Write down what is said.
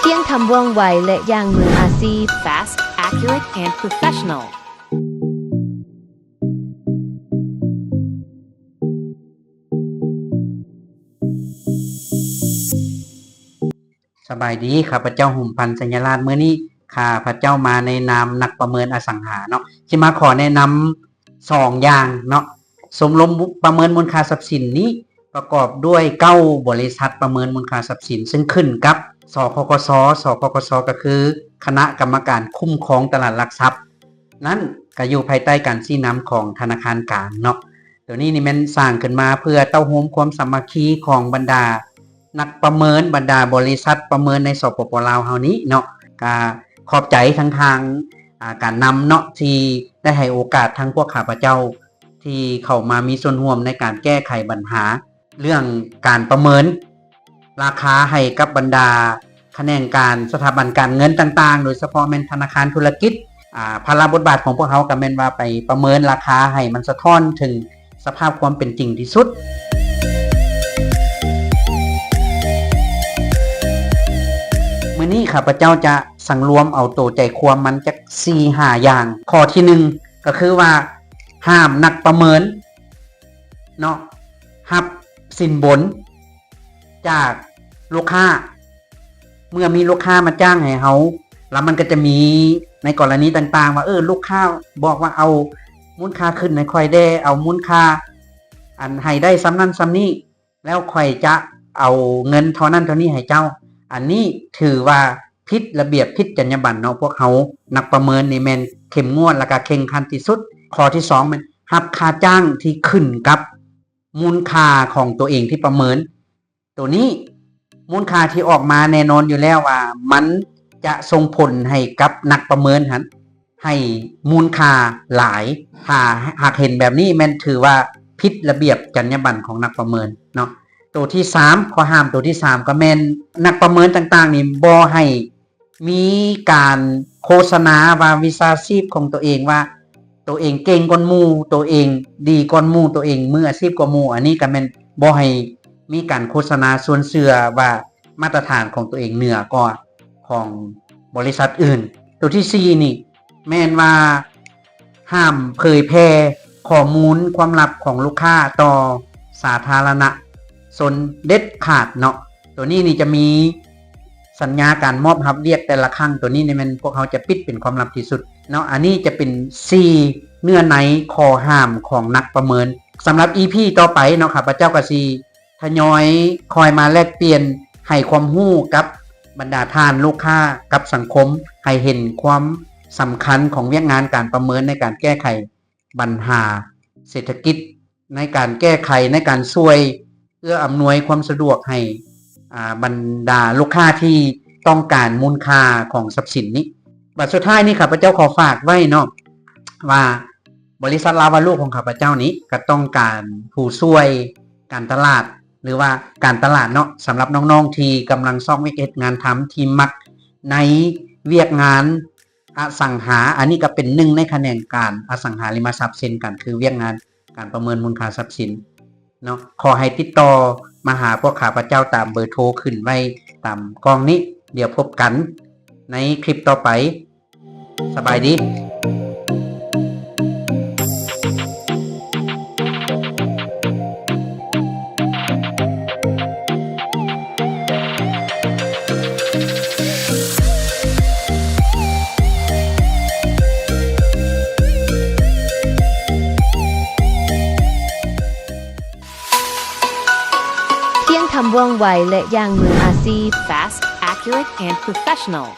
เพียงทำว่องไวและอย่างมืออาชีพ fast, accurate, and professional. สบายดีข้าพเจ้าหุ่มพันธ์สัญราชมื้อนี้ข้าพเจ้ามาในนามนักประเมินอสังหาเนาะสิมาขอแนะนำ2อย่างเนาะสมรมประเมินมูลค่าทรัพย์สินนี้ประกอบด้วย9บริษัทประเมินมูลค่าทรัพย์สินซึ่งขึ้นกับสคกสก็คือคณะกรรมการคุ้มครองตลาดหลักทรัพย์นั้นก็อยู่ภายใต้การชี้นำของธนาคารกลางเนาะตัวนี้นี่มันสร้างขึ้นมาเพื่อเต้าโฮมความสามัคคีของบรรดานักประเมินบรรดาบริษัทประเมินในสปป.ลาวเฮานี้เนาะก็ขอบใจทางการนำเนาะที่ได้ให้โอกาสทางพวกข้าพเจ้าที่เข้ามามีส่วนร่วมในการแก้ไขปัญหาเรื่องการประเมินราคาให้กับบรรดาคะแนนการสถาบันการเงินต่างๆโดยเฉพาะแม่นธนาคารธุรกิจภาระบทบาทของพวกเขาก็แม่นว่าไปประเมินราคาให้มันสะท้อนถึงสภาพความเป็นจริงที่สุดมื้อนี้ข้าพเจ้าจะสังรวมเอาตัวใจความมันจัก 4-5 อย่างข้อที่1ก็คือว่าห้ามนักประเมินเนาะรับสินบนจากลูกค้าเมื่อมีลูกค้ามาจ้างให้เฮาแล้วมันก็จะมีในกรณีต่างๆว่าลูกค้าบอกว่าเอามูลค่าขึ้นให้ค่อยได้เอามูลค่าอันให้ได้ซ้ำนั้นซ้ำนี้แล้วค่อยจะเอาเงินเท่านั้นเท่านี้ให้เจ้าอันนี้ถือว่าผิดระเบียบผิดจรรยาบรรณเนาะพวกเขานักประเมินนี่แม่นเข้มงวดและก็เคร่งครัดที่สุดข้อที่2มันรับค่าจ้างที่ขึ้นกับมูลค่าของตัวเองที่ประเมินตัวนี้มูลค่าที่ออกมาแน่นอนอยู่แล้วว่ามันจะส่งผลให้กับนักประเมินให้มูลค่าหลายถ้าหากเห็นแบบนี้แม่นถือว่าผิดระเบียบจรรยาบรรณของนักประเมินเนาะตัวที่3ข้อห้ามตัวที่3ก็แม่นนักประเมินต่างๆนี่บ่ให้มีการโฆษณาว่าวิชาชีพของตัวเองว่าตัวเองเก่งกว่าหมู่ตัวเองดีกว่าหมู่ตัวเองมืออาชีพกว่าหมู่อันนี้ก็แม่นบ่ให้มีการโฆษณาส่วนเสื่อว่ามาตรฐานของตัวเองเหนือกว่าของบริษัทอื่นตัวที่4นี่แม่นว่าห้ามเผยแพร่ข้อมูลความลับของลูกค้าต่อสาธารณะสนเด็ดขาดเนาะตัวนี้นี่จะมีสัญญาการมอบรับเรียกแต่ละครั้งตัวนี้นี่มันพวกเขาจะปิดเป็นความลับที่สุดเนาะอันนี้จะเป็น4เนื้อในข้อห้ามของนักประเมินสำหรับ EP ต่อไปเนาะครับพระเจ้าก็สิทยอยคอยมาแลกเปลี่ยนให้ความรู้กับบรรดาท่านลูกค้ากับสังคมให้เห็นความสำคัญของเวียกงานการประเมินในการแก้ไขปัญหาเศรษฐกิจในการแก้ไขในการช่วยเอื้ออำนวยความสะดวกให้บรรดาลูกค้าที่ต้องการมูลค่าของทรัพย์สินนี้บัดสุดท้ายนี้ข้าพเจ้าขอฝากไว้เนาะว่าบริษัทลาวาลูของข้าพเจ้านี้ก็ต้องการผู้ช่วยการตลาดหรือว่าการตลาดเนาะสำหรับน้องๆที่กำลังซ่อมเวียกงานทำที่มักในเวียกงานอสังหาอันนี้ก็เป็นหนึ่งในแขนงการอสังหาริมทรัพย์เช่นกันคือเวียกงานการประเมินมูลค่าทรัพย์สินเนาะขอให้ติดต่อมาหาพวกข้าพเจ้าตามเบอร์โทรขึ้นไว้ตามกล้องนี้เดี๋ยวพบกันในคลิปต่อไปสบายดีเพียงทำว่องไวและอย่างมืออาชีพ fast, accurate, and professional.